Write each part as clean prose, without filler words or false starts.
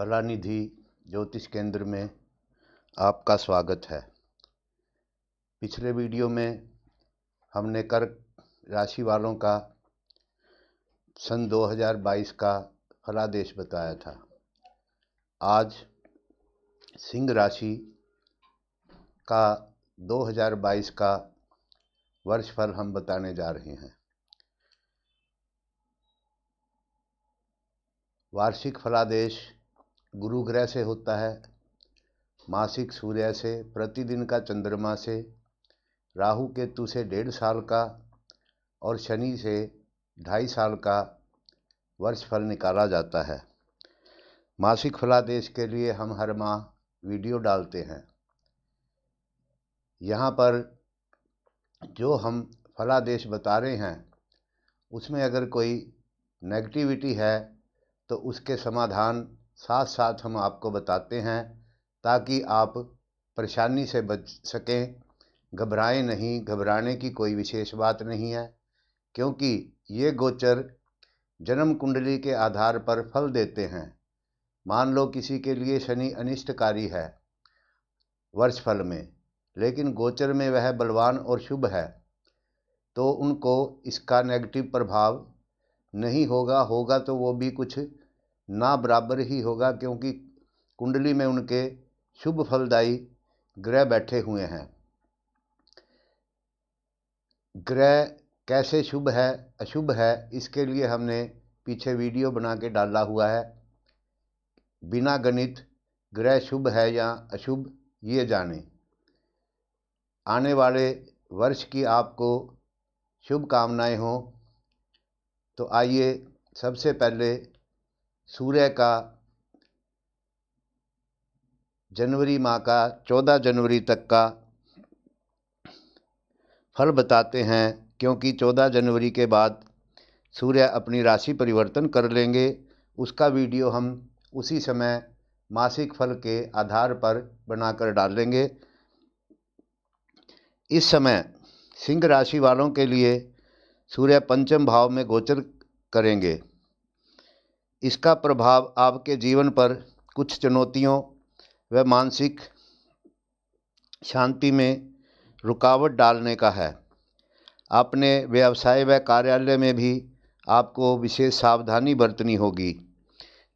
कलानिधि ज्योतिष केंद्र में आपका स्वागत है। पिछले वीडियो में हमने कर्क राशि वालों का सन 2022 का फलादेश बताया था। आज सिंह राशि का 2022 का वर्षफल हम बताने जा रहे हैं। वार्षिक फलादेश गुरु ग्रह से होता है, मासिक सूर्य से, प्रतिदिन का चंद्रमा से, राहु केतु से 1.5 साल का और शनि से 2.5 साल का वर्षफल निकाला जाता है। मासिक फलादेश के लिए हम हर माह वीडियो डालते हैं। यहाँ पर जो हम फलादेश बता रहे हैं उसमें अगर कोई नेगेटिविटी है तो उसके समाधान साथ साथ हम आपको बताते हैं ताकि आप परेशानी से बच सकें। घबराएं नहीं, घबराने की कोई विशेष बात नहीं है, क्योंकि ये गोचर जन्म कुंडली के आधार पर फल देते हैं। मान लो किसी के लिए शनि अनिष्टकारी है वर्षफल में, लेकिन गोचर में वह बलवान और शुभ है, तो उनको इसका नेगेटिव प्रभाव नहीं होगा तो वो भी कुछ ना बराबर ही होगा, क्योंकि कुंडली में उनके शुभ फलदायी ग्रह बैठे हुए हैं। ग्रह कैसे शुभ है अशुभ है इसके लिए हमने पीछे वीडियो बना के डाला हुआ है। बिना गणित ग्रह शुभ है या अशुभ ये जानें। आने वाले वर्ष की आपको शुभकामनाएं हो। तो आइए सबसे पहले सूर्य का जनवरी माह का 14 जनवरी तक का फल बताते हैं, क्योंकि 14 जनवरी के बाद सूर्य अपनी राशि परिवर्तन कर लेंगे। उसका वीडियो हम उसी समय मासिक फल के आधार पर बनाकर डालेंगे। इस समय सिंह राशि वालों के लिए सूर्य पंचम भाव में गोचर करेंगे। इसका प्रभाव आपके जीवन पर कुछ चुनौतियों व मानसिक शांति में रुकावट डालने का है। अपने व्यवसाय व कार्यालय में भी आपको विशेष सावधानी बरतनी होगी,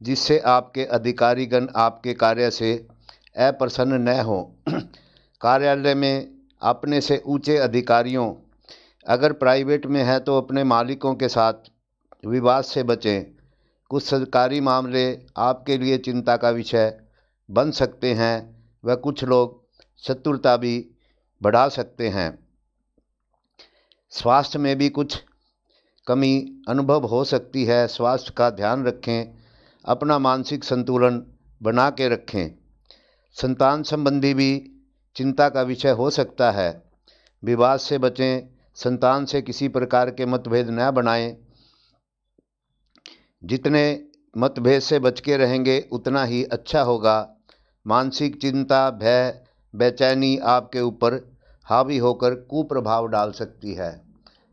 जिससे आपके अधिकारीगण आपके कार्य से अप्रसन्न न हो। कार्यालय में अपने से ऊंचे अधिकारियों, अगर प्राइवेट में है तो अपने मालिकों के साथ विवाद से बचें। कुछ सरकारी मामले आपके लिए चिंता का विषय बन सकते हैं व कुछ लोग शत्रुता भी बढ़ा सकते हैं। स्वास्थ्य में भी कुछ कमी अनुभव हो सकती है। स्वास्थ्य का ध्यान रखें, अपना मानसिक संतुलन बना के रखें। संतान संबंधी भी चिंता का विषय हो सकता है। विवाद से बचें, संतान से किसी प्रकार के मतभेद न बनाएं। जितने मतभेद से बच के रहेंगे उतना ही अच्छा होगा। मानसिक चिंता, भय, बेचैनी आपके ऊपर हावी होकर कुप्रभाव डाल सकती है।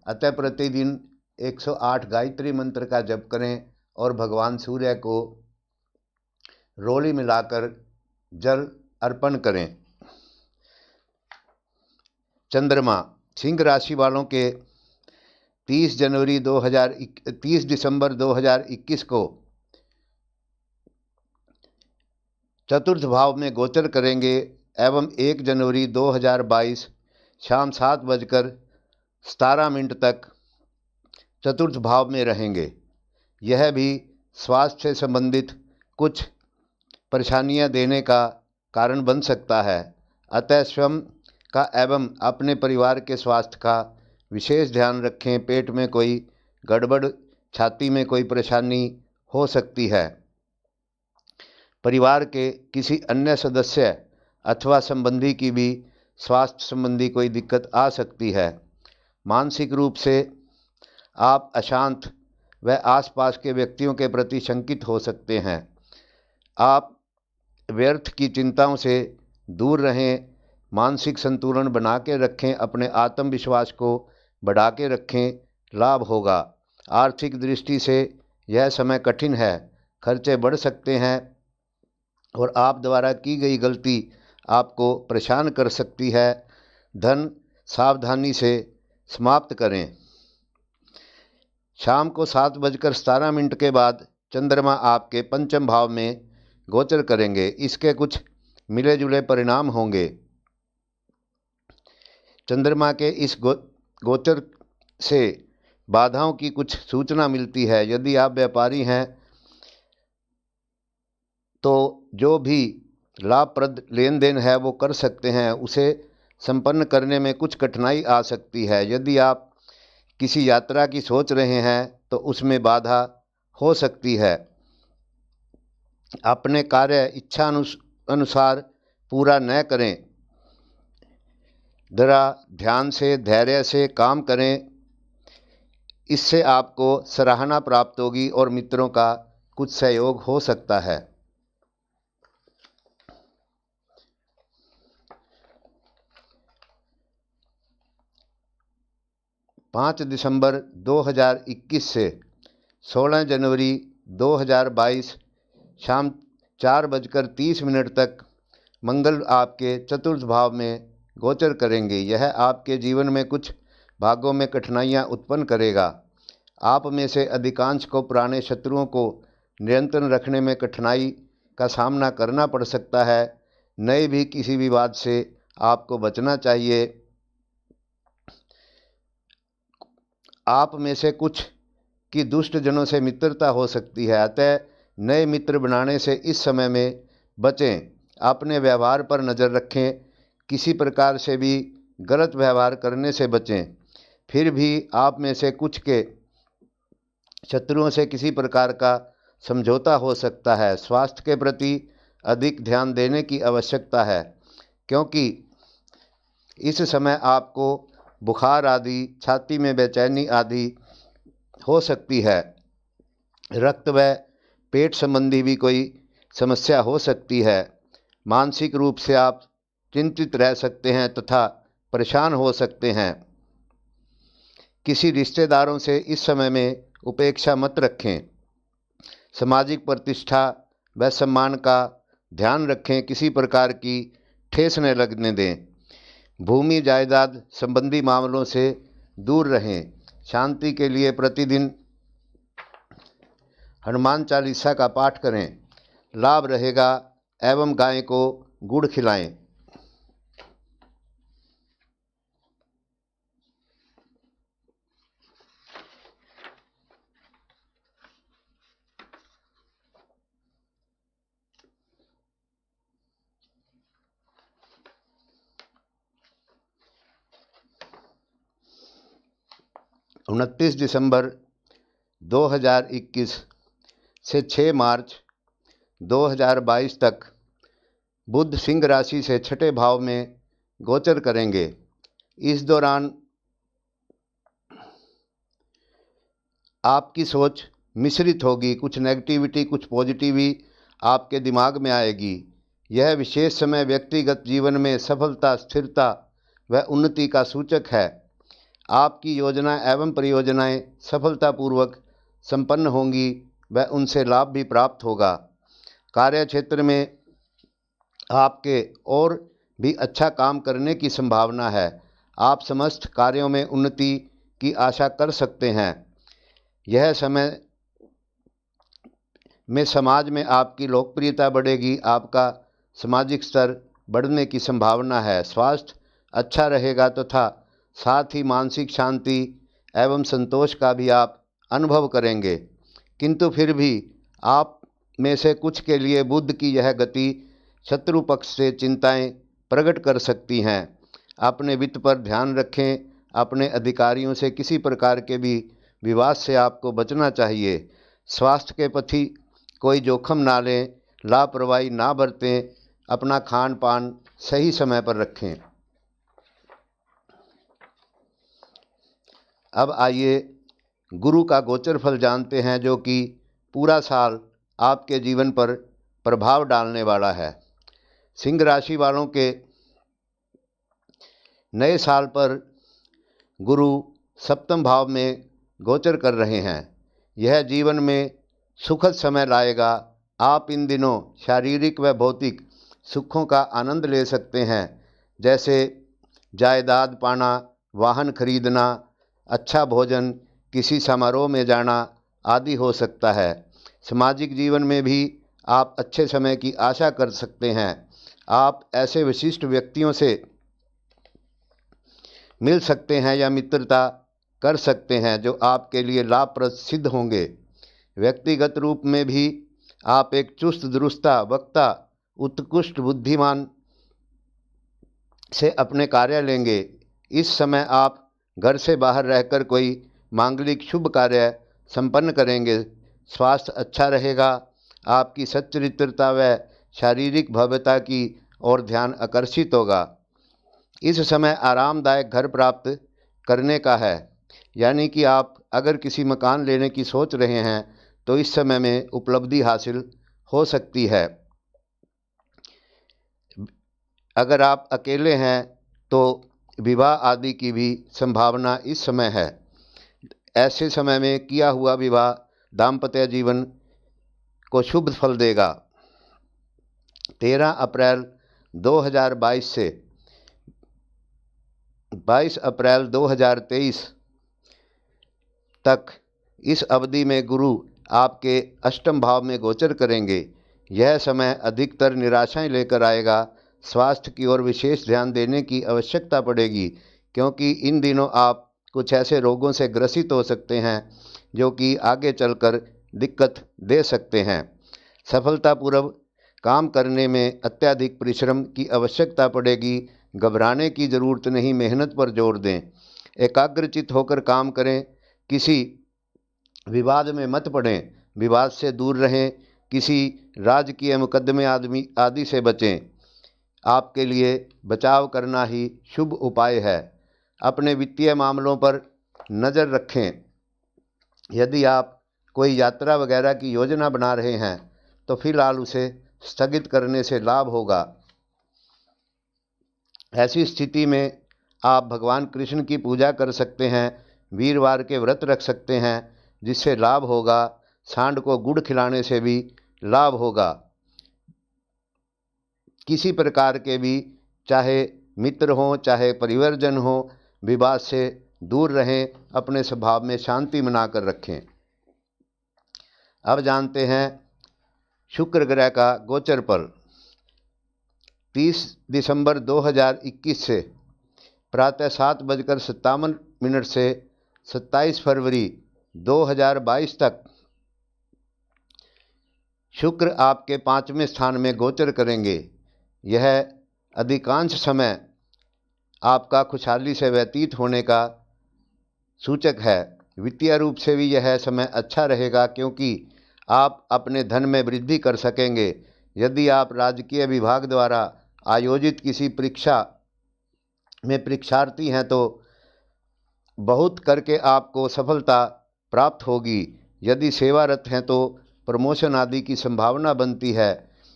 अतः प्रतिदिन 108 गायत्री मंत्र का जप करें और भगवान सूर्य को रोली मिलाकर जल अर्पण करें। चंद्रमा सिंह राशि वालों के 30 दिसंबर 2021 को चतुर्थ भाव में गोचर करेंगे एवं 1 जनवरी 2022 शाम 7:17 तक चतुर्थ भाव में रहेंगे। यह भी स्वास्थ्य से संबंधित कुछ परेशानियां देने का कारण बन सकता है। अतः स्वयं का एवं अपने परिवार के स्वास्थ्य का विशेष ध्यान रखें। पेट में कोई गड़बड़, छाती में कोई परेशानी हो सकती है। परिवार के किसी अन्य सदस्य अथवा संबंधी की भी स्वास्थ्य संबंधी कोई दिक्कत आ सकती है। मानसिक रूप से आप अशांत व आसपास के व्यक्तियों के प्रति शंकित हो सकते हैं। आप व्यर्थ की चिंताओं से दूर रहें, मानसिक संतुलन बना के रखें, अपने आत्मविश्वास को बढ़ा के रखें, लाभ होगा। आर्थिक दृष्टि से यह समय कठिन है, खर्चे बढ़ सकते हैं। और आप द्वारा की गई गलती आपको परेशान कर सकती है। धन सावधानी से समाप्त करें। शाम को 7:17 के बाद चंद्रमा आपके पंचम भाव में गोचर करेंगे। इसके कुछ मिले जुले परिणाम होंगे। चंद्रमा के इस गोचर से बाधाओं की कुछ सूचना मिलती है। यदि आप व्यापारी हैं तो जो भी लाभप्रद लेन देन है वो कर सकते हैं, उसे संपन्न करने में कुछ कठिनाई आ सकती है। यदि आप किसी यात्रा की सोच रहे हैं तो उसमें बाधा हो सकती है। अपने कार्य इच्छा अनुसार पूरा न करें। जरा ध्यान से धैर्य से काम करें, इससे आपको सराहना प्राप्त होगी और मित्रों का कुछ सहयोग हो सकता है। 5 दिसंबर 2021 से 16 जनवरी 2022 शाम 4:30 तक मंगल आपके चतुर्थ भाव में गोचर करेंगे। यह आपके जीवन में कुछ भागों में कठिनाइयां उत्पन्न करेगा। आप में से अधिकांश को पुराने शत्रुओं को नियंत्रण रखने में कठिनाई का सामना करना पड़ सकता है। नए भी किसी विवाद से आपको बचना चाहिए। आप में से कुछ की दुष्ट जनों से मित्रता हो सकती है, अतः नए मित्र बनाने से इस समय में बचें। अपने व्यवहार पर नज़र रखें, किसी प्रकार से भी गलत व्यवहार करने से बचें। फिर भी आप में से कुछ के शत्रुओं से किसी प्रकार का समझौता हो सकता है। स्वास्थ्य के प्रति अधिक ध्यान देने की आवश्यकता है, क्योंकि इस समय आपको बुखार आदि, छाती में बेचैनी आदि हो सकती है। रक्त व पेट संबंधी भी कोई समस्या हो सकती है। मानसिक रूप से आप चिंतित रह सकते हैं तथा परेशान हो सकते हैं। किसी रिश्तेदारों से इस समय में उपेक्षा मत रखें। सामाजिक प्रतिष्ठा व सम्मान का ध्यान रखें, किसी प्रकार की ठेस न लगने दें। भूमि जायदाद संबंधी मामलों से दूर रहें। शांति के लिए प्रतिदिन हनुमान चालीसा का पाठ करें, लाभ रहेगा। एवं गाय को गुड़ खिलाएं। उनतीस दिसंबर 2021 से 6 मार्च 2022 तक बुध सिंह राशि से छठे भाव में गोचर करेंगे। इस दौरान आपकी सोच मिश्रित होगी, कुछ नेगेटिविटी कुछ पॉजिटिविटी आपके दिमाग में आएगी। यह विशेष समय व्यक्तिगत जीवन में सफलता, स्थिरता व उन्नति का सूचक है। आपकी योजना एवं परियोजनाएं सफलतापूर्वक संपन्न होंगी व उनसे लाभ भी प्राप्त होगा। कार्य क्षेत्र में आपके और भी अच्छा काम करने की संभावना है। आप समस्त कार्यों में उन्नति की आशा कर सकते हैं। यह समय में समाज में आपकी लोकप्रियता बढ़ेगी। आपका सामाजिक स्तर बढ़ने की संभावना है। स्वास्थ्य अच्छा रहेगा तथा साथ ही मानसिक शांति एवं संतोष का भी आप अनुभव करेंगे। किंतु फिर भी आप में से कुछ के लिए बुध की यह गति शत्रु पक्ष से चिंताएं प्रकट कर सकती हैं। अपने वित्त पर ध्यान रखें। अपने अधिकारियों से किसी प्रकार के भी विवाद से आपको बचना चाहिए। स्वास्थ्य के प्रति कोई जोखिम ना लें, लापरवाही ना बरतें। अपना खान पान सही समय पर रखें। अब आइए गुरु का गोचर फल जानते हैं, जो कि पूरा साल आपके जीवन पर प्रभाव डालने वाला है। सिंह राशि वालों के नए साल पर गुरु सप्तम भाव में गोचर कर रहे हैं। यह जीवन में सुखद समय लाएगा। आप इन दिनों शारीरिक व भौतिक सुखों का आनंद ले सकते हैं, जैसे जायदाद पाना, वाहन खरीदना, अच्छा भोजन, किसी समारोह में जाना आदि हो सकता है। सामाजिक जीवन में भी आप अच्छे समय की आशा कर सकते हैं। आप ऐसे विशिष्ट व्यक्तियों से मिल सकते हैं या मित्रता कर सकते हैं जो आपके लिए लाभप्रद सिद्ध होंगे। व्यक्तिगत रूप में भी आप एक चुस्त दुरुस्ता वक्ता, उत्कृष्ट बुद्धिमान से अपने कार्य लेंगे। इस समय आप घर से बाहर रहकर कोई मांगलिक शुभ कार्य संपन्न करेंगे। स्वास्थ्य अच्छा रहेगा। आपकी सच्चरित्रता व शारीरिक भव्यता की ओर ध्यान आकर्षित होगा। इस समय आरामदायक घर प्राप्त करने का है, यानी कि आप अगर किसी मकान लेने की सोच रहे हैं तो इस समय में उपलब्धि हासिल हो सकती है। अगर आप अकेले हैं तो विवाह आदि की भी संभावना इस समय है। ऐसे समय में किया हुआ विवाह दाम्पत्य जीवन को शुभ फल देगा। 13 अप्रैल 2022 से 22 अप्रैल 2023 तक इस अवधि में गुरु आपके अष्टम भाव में गोचर करेंगे। यह समय अधिकतर निराशाएं लेकर आएगा। स्वास्थ्य की ओर विशेष ध्यान देने की आवश्यकता पड़ेगी, क्योंकि इन दिनों आप कुछ ऐसे रोगों से ग्रसित हो सकते हैं जो कि आगे चलकर दिक्कत दे सकते हैं। सफलतापूर्वक काम करने में अत्यधिक परिश्रम की आवश्यकता पड़ेगी। घबराने की ज़रूरत नहीं, मेहनत पर जोर दें। एकाग्रचित होकर काम करें। किसी विवाद में मत पड़ें, विवाद से दूर रहें। किसी राजकीय मुकदमे आदि से बचें। आपके लिए बचाव करना ही शुभ उपाय है। अपने वित्तीय मामलों पर नज़र रखें। यदि आप कोई यात्रा वगैरह की योजना बना रहे हैं तो फिलहाल उसे स्थगित करने से लाभ होगा। ऐसी स्थिति में आप भगवान कृष्ण की पूजा कर सकते हैं। वीरवार के व्रत रख सकते हैं, जिससे लाभ होगा। सांड को गुड़ खिलाने से भी लाभ होगा। किसी प्रकार के भी, चाहे मित्र हों चाहे परिवारजन हो, विवाद से दूर रहें। अपने स्वभाव में शांति बनाकर रखें। अब जानते हैं शुक्र ग्रह का गोचर फल। 30 दिसंबर 2021 से प्रातः 7:57 से 27 फरवरी 2022 तक शुक्र आपके 5वें स्थान में गोचर करेंगे। यह अधिकांश समय आपका खुशहाली से व्यतीत होने का सूचक है। वित्तीय रूप से भी यह समय अच्छा रहेगा, क्योंकि आप अपने धन में वृद्धि कर सकेंगे। यदि आप राजकीय विभाग द्वारा आयोजित किसी परीक्षा में परीक्षार्थी हैं तो बहुत करके आपको सफलता प्राप्त होगी। यदि सेवारत हैं तो प्रमोशन आदि की संभावना बनती है।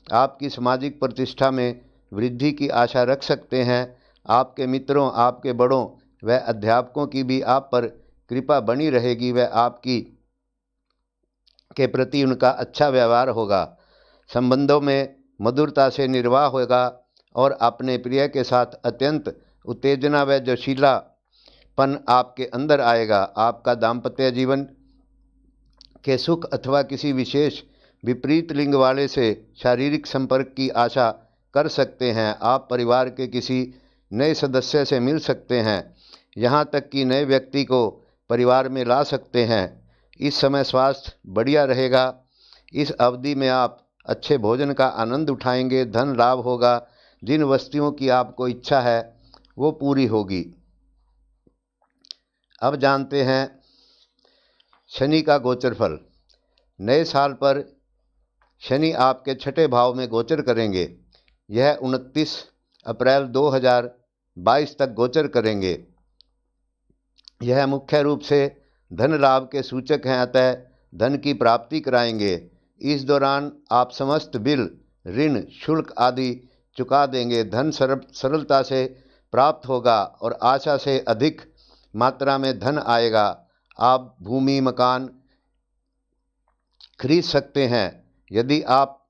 आपकी सामाजिक प्रतिष्ठा में वृद्धि की आशा रख सकते हैं। आपके मित्रों, आपके बड़ों व अध्यापकों की भी आप पर कृपा बनी रहेगी व आपकी के प्रति उनका अच्छा व्यवहार होगा। संबंधों में मधुरता से निर्वाह होगा और अपने प्रिय के साथ अत्यंत उत्तेजना व जोशीलापन आपके अंदर आएगा। आपका दाम्पत्य जीवन के सुख अथवा किसी विशेष विपरीत लिंग वाले से शारीरिक संपर्क की आशा कर सकते हैं। आप परिवार के किसी नए सदस्य से मिल सकते हैं, यहाँ तक कि नए व्यक्ति को परिवार में ला सकते हैं। इस समय स्वास्थ्य बढ़िया रहेगा। इस अवधि में आप अच्छे भोजन का आनंद उठाएंगे। धन लाभ होगा। जिन वस्तुओं की आपको इच्छा है वो पूरी होगी। अब जानते हैं शनि का गोचर फल। नए साल पर शनि आपके 6ठे भाव में गोचर करेंगे। यह 29 अप्रैल 2022 तक गोचर करेंगे। यह मुख्य रूप से धन लाभ के सूचक हैं, अतः धन की प्राप्ति कराएंगे। इस दौरान आप समस्त बिल, ऋण, शुल्क आदि चुका देंगे। धन सरलता से प्राप्त होगा और आशा से अधिक मात्रा में धन आएगा। आप भूमि, मकान खरीद सकते हैं। यदि आप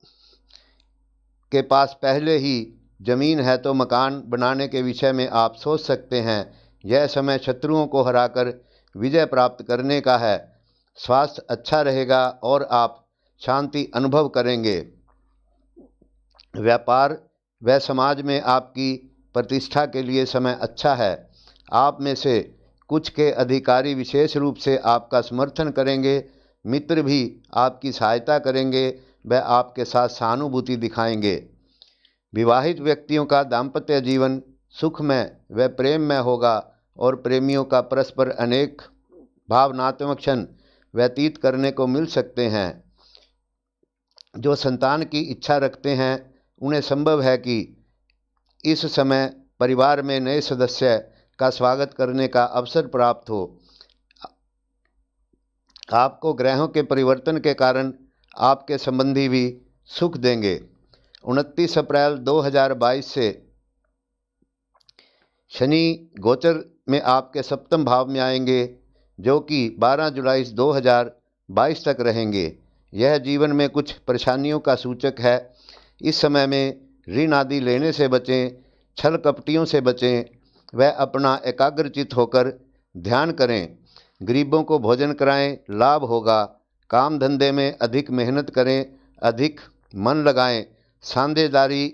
के पास पहले ही जमीन है तो मकान बनाने के विषय में आप सोच सकते हैं। यह समय शत्रुओं को हराकर विजय प्राप्त करने का है। स्वास्थ्य अच्छा रहेगा और आप शांति अनुभव करेंगे। व्यापार व समाज में आपकी प्रतिष्ठा के लिए समय अच्छा है। आप में से कुछ के अधिकारी विशेष रूप से आपका समर्थन करेंगे। मित्र भी आपकी सहायता करेंगे, वह आपके साथ सहानुभूति दिखाएंगे। विवाहित व्यक्तियों का दाम्पत्य जीवन सुखमय व प्रेममय होगा और प्रेमियों का परस्पर अनेक भावनात्मक क्षण व्यतीत करने को मिल सकते हैं। जो संतान की इच्छा रखते हैं उन्हें संभव है कि इस समय परिवार में नए सदस्य का स्वागत करने का अवसर प्राप्त हो। आपको ग्रहों के परिवर्तन के कारण आपके संबंधी भी सुख देंगे। 29 अप्रैल 2022 से शनि गोचर में आपके सप्तम भाव में आएंगे, जो कि 12 जुलाई 2022 तक रहेंगे। यह जीवन में कुछ परेशानियों का सूचक है। इस समय में ऋण आदि लेने से बचें, छल कपटियों से बचें, वह अपना एकाग्रचित होकर ध्यान करें। गरीबों को भोजन कराएं, लाभ होगा। काम धंधे में अधिक मेहनत करें, अधिक मन लगाएं। साझेदारी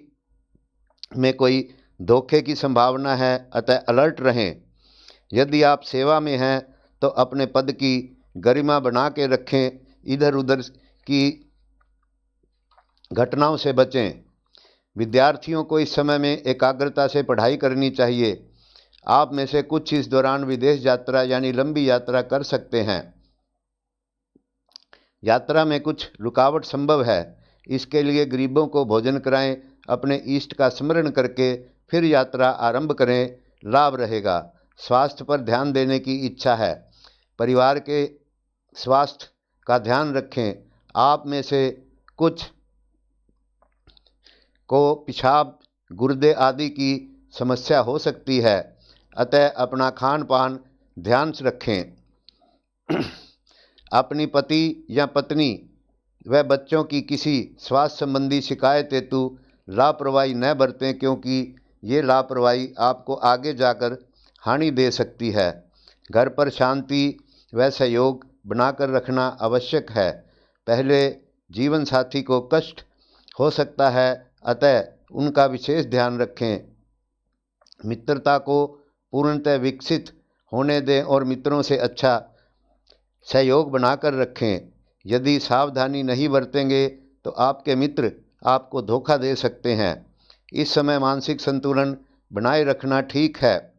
में कोई धोखे की संभावना है, अतः अलर्ट रहें। यदि आप सेवा में हैं तो अपने पद की गरिमा बना के रखें। इधर उधर की घटनाओं से बचें। विद्यार्थियों को इस समय में एकाग्रता से पढ़ाई करनी चाहिए। आप में से कुछ इस दौरान विदेश यात्रा यानी लंबी यात्रा कर सकते हैं। यात्रा में कुछ रुकावट संभव है, इसके लिए गरीबों को भोजन कराएं। अपने इष्ट का स्मरण करके फिर यात्रा आरंभ करें, लाभ रहेगा। स्वास्थ्य पर ध्यान देने की इच्छा है। परिवार के स्वास्थ्य का ध्यान रखें। आप में से कुछ को पेशाब, गुर्दे आदि की समस्या हो सकती है, अतः अपना खान पान ध्यान से रखें। अपनी पति या पत्नी व बच्चों की किसी स्वास्थ्य संबंधी शिकायत हेतु लापरवाही न बरतें, क्योंकि ये लापरवाही आपको आगे जाकर हानि दे सकती है। घर पर शांति व सहयोग बनाकर रखना आवश्यक है। पहले जीवन साथी को कष्ट हो सकता है, अतः उनका विशेष ध्यान रखें। मित्रता को पूर्णतः विकसित होने दें और मित्रों से अच्छा सहयोग बनाकर रखें। यदि सावधानी नहीं बरतेंगे तो आपके मित्र आपको धोखा दे सकते हैं। इस समय मानसिक संतुलन बनाए रखना ठीक है।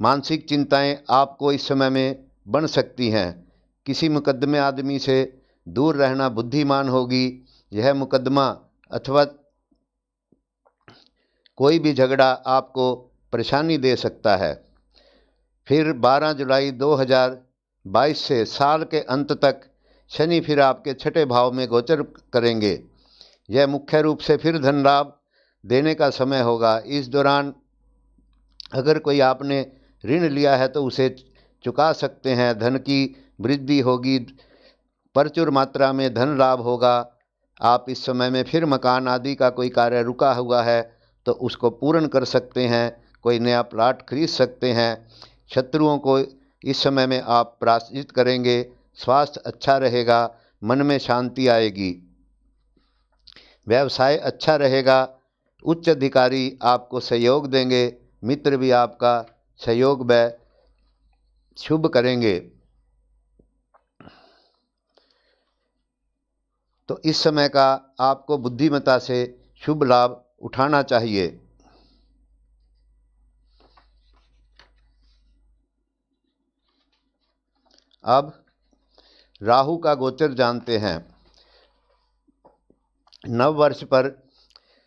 मानसिक चिंताएं आपको इस समय में बन सकती हैं। किसी मुकदमे आदमी से दूर रहना बुद्धिमान होगी। यह मुकदमा अथवा कोई भी झगड़ा आपको परेशानी दे सकता है। फिर 12 जुलाई 2022 से साल के अंत तक शनि फिर आपके छठे भाव में गोचर करेंगे। यह मुख्य रूप से फिर धन लाभ देने का समय होगा। इस दौरान अगर कोई आपने ऋण लिया है तो उसे चुका सकते हैं। धन की वृद्धि होगी, प्रचुर मात्रा में धन लाभ होगा। आप इस समय में फिर मकान आदि का कोई कार्य रुका हुआ है तो उसको पूर्ण कर सकते हैं। कोई नया प्लाट खरीद सकते हैं। शत्रुओं को इस समय में आप पराजित करेंगे। स्वास्थ्य अच्छा रहेगा, मन में शांति आएगी। व्यवसाय अच्छा रहेगा। उच्च अधिकारी आपको सहयोग देंगे। मित्र भी आपका सहयोग व शुभ करेंगे। तो इस समय का आपको बुद्धिमत्ता से शुभ लाभ उठाना चाहिए। अब राहु का गोचर जानते हैं। नव वर्ष पर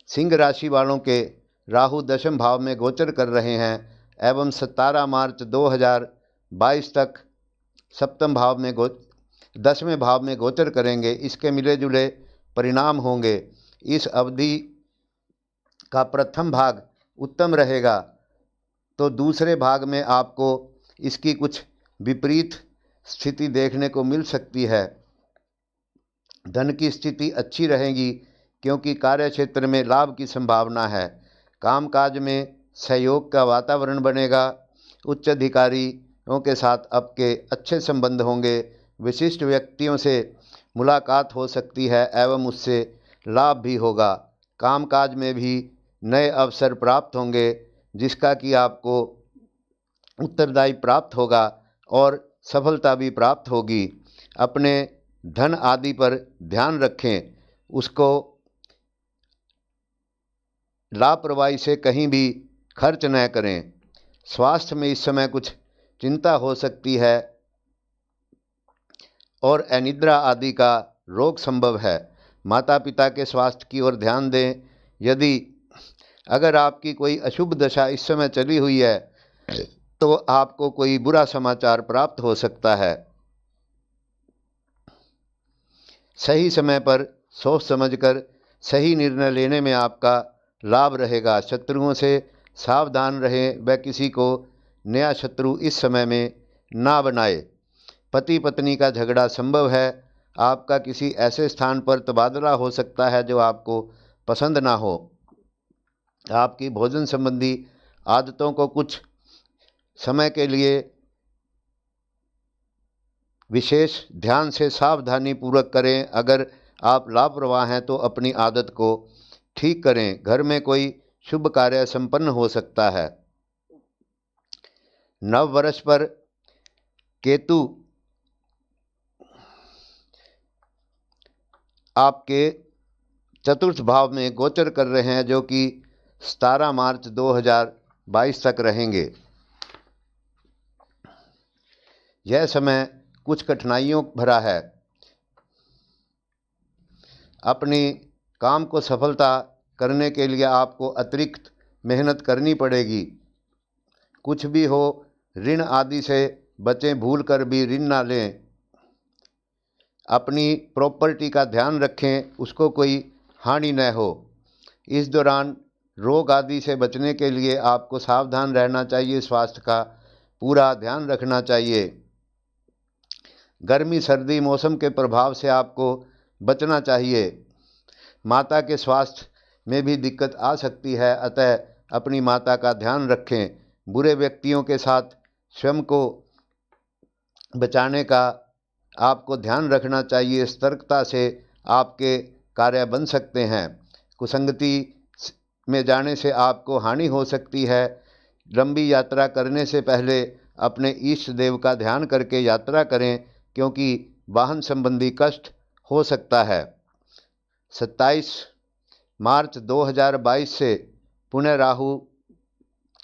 सिंह राशि वालों के राहु दशम भाव में गोचर कर रहे हैं एवं 17 मार्च 2022 तक सप्तम भाव में 10वें भाव में गोचर करेंगे। इसके मिले जुले परिणाम होंगे। इस अवधि का प्रथम भाग उत्तम रहेगा तो दूसरे भाग में आपको इसकी कुछ विपरीत स्थिति देखने को मिल सकती है। धन की स्थिति अच्छी रहेगी क्योंकि कार्य क्षेत्र में लाभ की संभावना है। कामकाज में सहयोग का वातावरण बनेगा। उच्च अधिकारियों के साथ आपके अच्छे संबंध होंगे। विशिष्ट व्यक्तियों से मुलाकात हो सकती है एवं उससे लाभ भी होगा। कामकाज में भी नए अवसर प्राप्त होंगे जिसका कि आपको उत्तरदायी प्राप्त होगा और सफलता भी प्राप्त होगी। अपने धन आदि पर ध्यान रखें, उसको लापरवाही से कहीं भी खर्च न करें। स्वास्थ्य में इस समय कुछ चिंता हो सकती है और अनिद्रा आदि का रोग संभव है। माता पिता के स्वास्थ्य की ओर ध्यान दें। यदि अगर आपकी कोई अशुभ दशा इस समय चली हुई है तो आपको कोई बुरा समाचार प्राप्त हो सकता है। सही समय पर सोच समझकर सही निर्णय लेने में आपका लाभ रहेगा। शत्रुओं से सावधान रहें व किसी को नया शत्रु इस समय में ना बनाए। पति पत्नी का झगड़ा संभव है। आपका किसी ऐसे स्थान पर तबादला हो सकता है जो आपको पसंद ना हो। आपकी भोजन संबंधी आदतों को कुछ समय के लिए विशेष ध्यान से सावधानी पूर्वक करें। अगर आप लापरवाह हैं तो अपनी आदत को ठीक करें। घर में कोई शुभ कार्य संपन्न हो सकता है। नव वर्ष पर केतु आपके चतुर्थ भाव में गोचर कर रहे हैं जो कि 17 मार्च 2022 तक रहेंगे। यह समय कुछ कठिनाइयों भरा है। अपनी काम को सफलता करने के लिए आपको अतिरिक्त मेहनत करनी पड़ेगी। कुछ भी हो, ऋण आदि से बचें, भूल कर भी ऋण ना लें। अपनी प्रॉपर्टी का ध्यान रखें, उसको कोई हानि न हो। इस दौरान रोग आदि से बचने के लिए आपको सावधान रहना चाहिए। स्वास्थ्य का पूरा ध्यान रखना चाहिए। गर्मी सर्दी मौसम के प्रभाव से आपको बचना चाहिए। माता के स्वास्थ्य में भी दिक्कत आ सकती है, अतः अपनी माता का ध्यान रखें। बुरे व्यक्तियों के साथ स्वयं को बचाने का आपको ध्यान रखना चाहिए। सतर्कता से आपके कार्य बन सकते हैं। कुसंगति में जाने से आपको हानि हो सकती है। लंबी यात्रा करने से पहले अपने इष्ट देव का ध्यान करके यात्रा करें क्योंकि वाहन संबंधी कष्ट हो सकता है। 27 मार्च 2022 से पुनः राहु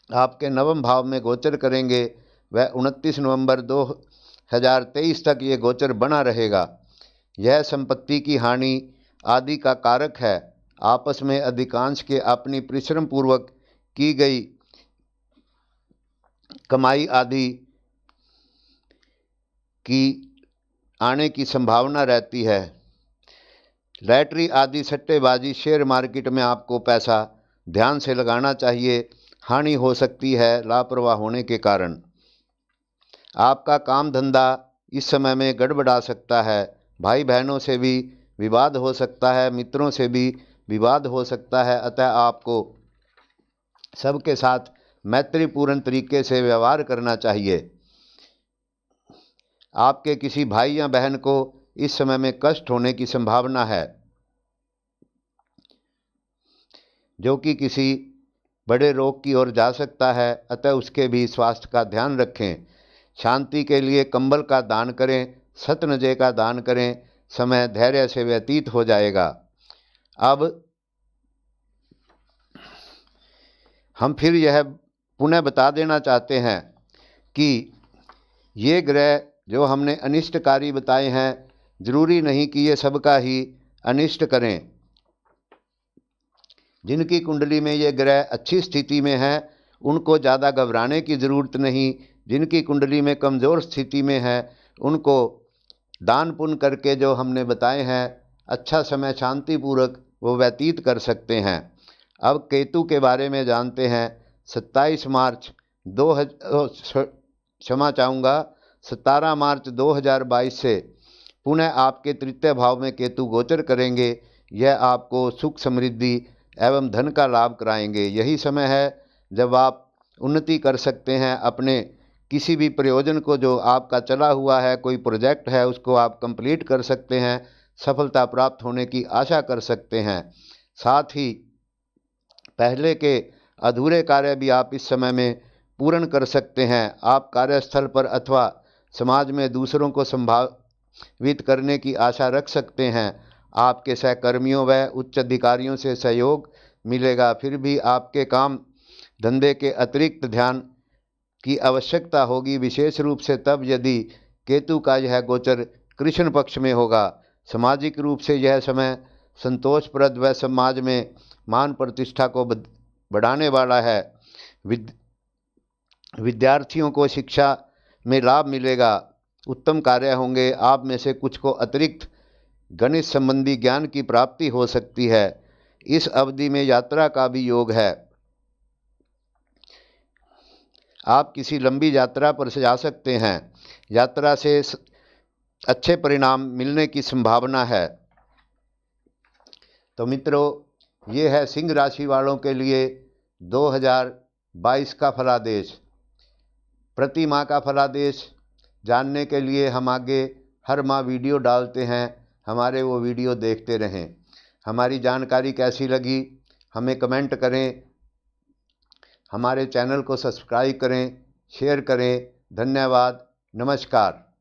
आपके नवम भाव में गोचर करेंगे। वह 29 नवंबर 2023 तक ये गोचर बना रहेगा। यह संपत्ति की हानि आदि का कारक है। आपस में अधिकांश के अपनी परिश्रम पूर्वक की गई कमाई आदि की आने की संभावना रहती है। लॉटरी आदि सट्टेबाजी शेयर मार्केट में आपको पैसा ध्यान से लगाना चाहिए। हानि हो सकती है लापरवाह होने के कारण। आपका काम धंधा इस समय में गड़बड़ा सकता है। भाई बहनों से भी विवाद हो सकता है, मित्रों से भी विवाद हो सकता है। अतः आपको सबके साथ मैत्रीपूर्ण तरीके से व्यवहार करना चाहिए। आपके किसी भाई या बहन को इस समय में कष्ट होने की संभावना है जो कि किसी बड़े रोग की ओर जा सकता है, अतः उसके भी स्वास्थ्य का ध्यान रखें। शांति के लिए कंबल का दान करें, सतनजय का दान करें। समय धैर्य से व्यतीत हो जाएगा। अब हम फिर यह पुनः बता देना चाहते हैं कि ये ग्रह जो हमने अनिष्टकारी बताए हैं, जरूरी नहीं कि ये सबका ही अनिष्ट करें। जिनकी कुंडली में ये ग्रह अच्छी स्थिति में है उनको ज़्यादा घबराने की ज़रूरत नहीं। जिनकी कुंडली में कमज़ोर स्थिति में है उनको दान पुण्य करके जो हमने बताए हैं अच्छा समय शांतिपूर्वक वो व्यतीत कर सकते हैं। अब केतु के बारे में जानते हैं। 27 मार्च 17 मार्च 2022 से पुनः आपके तृतीय भाव में केतु गोचर करेंगे। यह आपको सुख समृद्धि एवं धन का लाभ कराएंगे। यही समय है जब आप उन्नति कर सकते हैं। अपने किसी भी प्रयोजन को, जो आपका चला हुआ है कोई प्रोजेक्ट है, उसको आप कंप्लीट कर सकते हैं, सफलता प्राप्त होने की आशा कर सकते हैं। साथ ही पहले के अधूरे कार्य भी आप इस समय में पूर्ण कर सकते हैं। आप कार्यस्थल पर अथवा समाज में दूसरों को संभावित करने की आशा रख सकते हैं। आपके सहकर्मियों व उच्च अधिकारियों से सहयोग मिलेगा। फिर भी आपके काम धंधे के अतिरिक्त ध्यान की आवश्यकता होगी, विशेष रूप से तब यदि केतु का यह गोचर कृष्ण पक्ष में होगा। सामाजिक रूप से यह समय संतोषप्रद व समाज में मान प्रतिष्ठा को बढ़ाने वाला है। विद्यार्थियों को शिक्षा में लाभ मिलेगा, उत्तम कार्य होंगे। आप में से कुछ को अतिरिक्त गणित संबंधी ज्ञान की प्राप्ति हो सकती है। इस अवधि में यात्रा का भी योग है। आप किसी लंबी यात्रा पर से जा सकते हैं। यात्रा से अच्छे परिणाम मिलने की संभावना है। तो मित्रों, ये है सिंह राशि वालों के लिए 2022 का फलादेश। प्रति माह का फलादेश जानने के लिए हम आगे हर माह वीडियो डालते हैं, हमारे वो वीडियो देखते रहें। हमारी जानकारी कैसी लगी हमें कमेंट करें, हमारे चैनल को सब्सक्राइब करें, शेयर करें। धन्यवाद, नमस्कार।